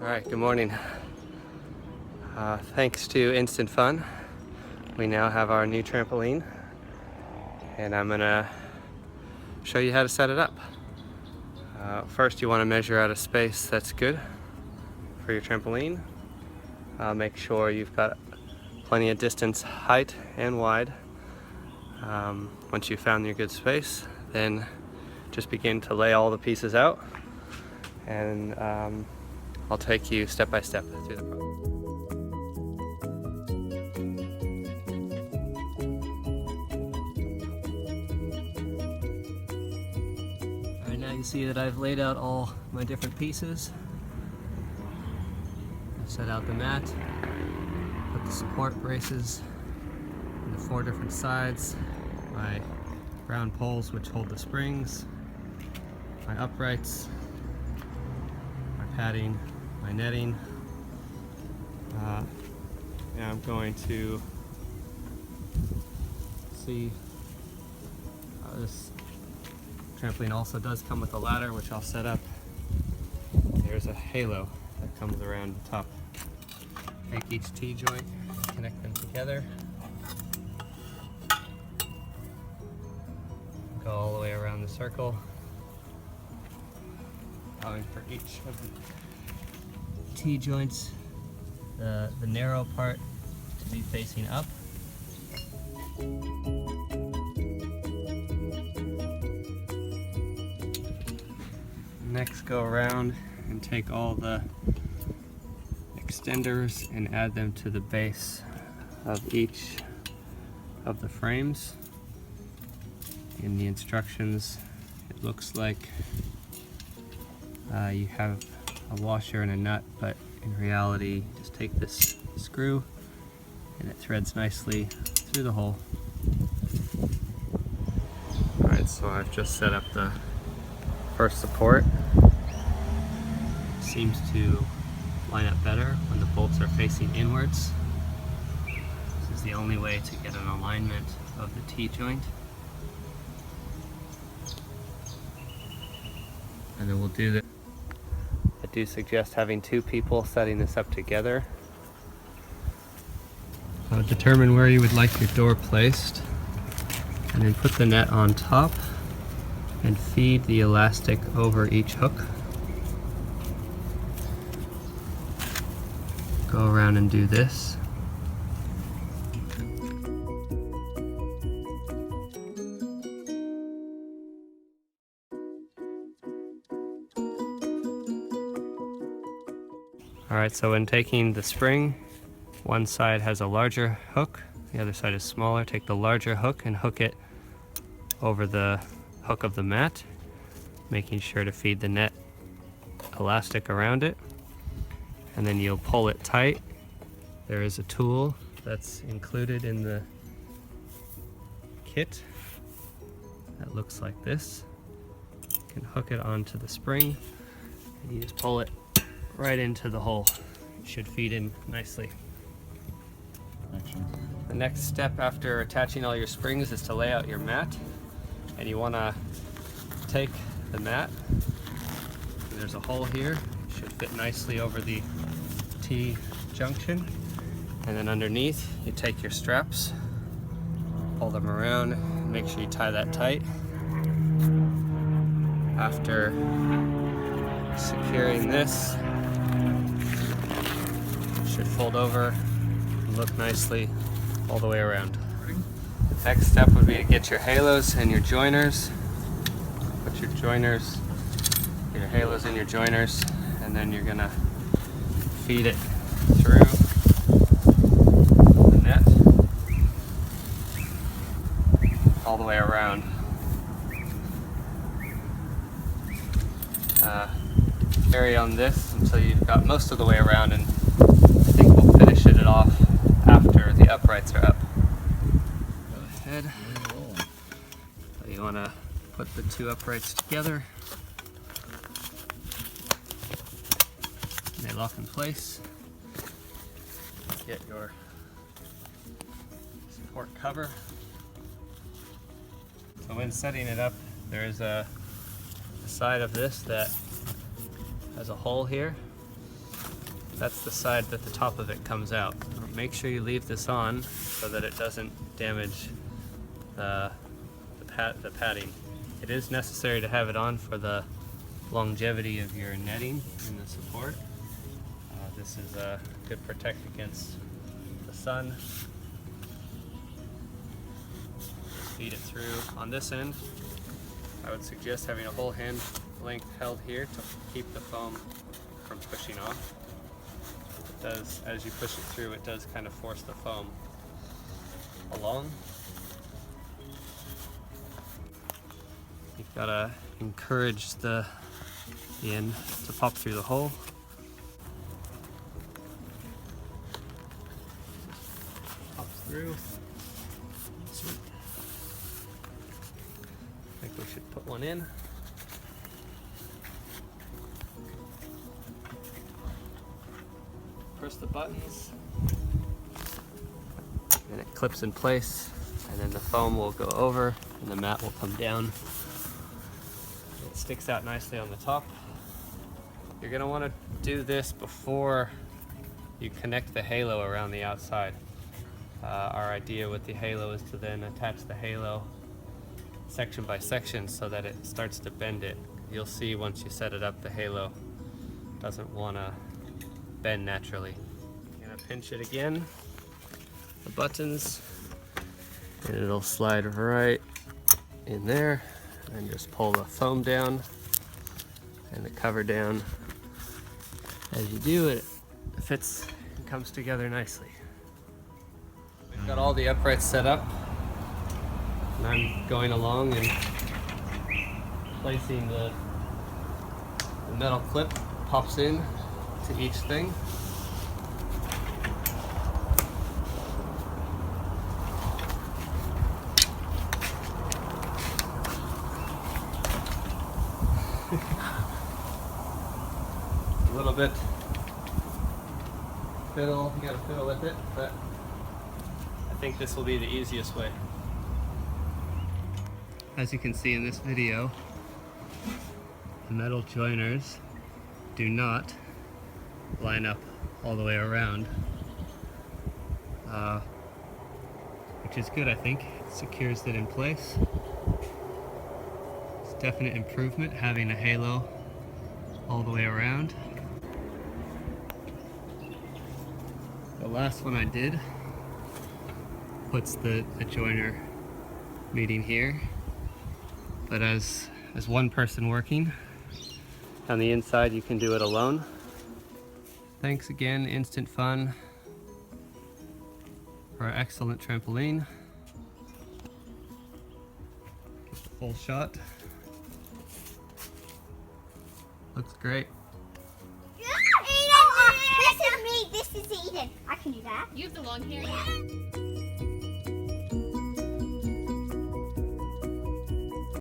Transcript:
Alright, good morning. Thanks to Instant Fun, we now have our new trampoline, and I'm gonna show you how to set it up. First, you want to measure out a space that's good for your trampoline. Make sure you've got plenty of distance, height and wide. Once you've found your good space, then just begin to lay all the pieces out, and I'll take you step by step through the process. Alright, now you see that I've laid out all my different pieces. I've set out the mat, put the support braces in the 4 different sides, my round poles which hold the springs, my uprights, my padding, my netting. Now I'm going to see this trampoline also does come with a ladder, which I'll set up. There's a halo that comes around the top. Take each T-joint, connect them together, go all the way around the circle, allowing for each of the T-joints, the narrow part to be facing up. Next, go around and take all the extenders and add them to the base of each of the frames. In the instructions, it looks like you have a washer and a nut, but in reality, just take this screw and it threads nicely through the hole. Alright, so I've just set up the first support. It seems to line up better when the bolts are facing inwards. This is the only way to get an alignment of the T-joint. And then we'll do this. I do suggest having 2 people setting this up together. Determine where you would like your door placed, and then put the net on top and feed the elastic over each hook. Go around and do this. Alright, so when taking the spring, one side has a larger hook, the other side is smaller. Take the larger hook and hook it over the hook of the mat, making sure to feed the net elastic around it, and then you'll pull it tight. There is a tool that's included in the kit that looks like this. You can hook it onto the spring and you just pull it right into the hole. It should feed in nicely. The next step after attaching all your springs is to lay out your mat, and you want to take the mat. There's a hole here, it should fit nicely over the T junction, and then underneath you take your straps, pull them around, and make sure you tie that tight. After securing this, it should fold over and look nicely all the way around. The next step would be to get your halos and your joiners. Put your joiners, your halos in your joiners, and then you're gonna feed it through the net all the way around. Carry on this until you've got most of the way around, and I think we'll finish it off after the uprights are up. Go ahead. So you want to put the 2 uprights together. They lock in place. Get your support cover. So when setting it up, there is a side of this that has a hole here. That's the side that the top of it comes out. Make sure you leave this on so that it doesn't damage the padding. It is necessary to have it on for the longevity of your netting and the support. This is a good protect against the sun. Just feed it through. On this end, I would suggest having a whole hand length held here to keep the foam from pushing off. It does, as you push it through, it does kind of force the foam along. You've got to encourage the end to pop through the hole. Pops through. Sweet. I think we should put one in. Press the buttons, and it clips in place, and then the foam will go over and the mat will come down. It sticks out nicely on the top. You're going to want to do this before you connect the halo around the outside. Our idea with the halo is to then attach the halo section by section so that it starts to bend it. You'll see once you set it up, the halo doesn't want to bend naturally. I'm going to pinch it again, the buttons, and it'll slide right in there, and just pull the foam down and the cover down. As you do, it fits and comes together nicely. We've got all the uprights set up, and I'm going along and placing the metal clip pops in to each thing. A little bit fiddle, you gotta fiddle with it, but I think this will be the easiest way. As you can see in this video, the metal joiners do not line up all the way around, which is good, I think. It secures it in place. It's a definite improvement having a halo all the way around. The last one I did puts the joiner meeting here, but as one person working on the inside, you can do it alone. Thanks again, Instant Fun, for our excellent trampoline. Get the full shot. Looks great. This is me. This is Eden. I can do that. You have the long hair.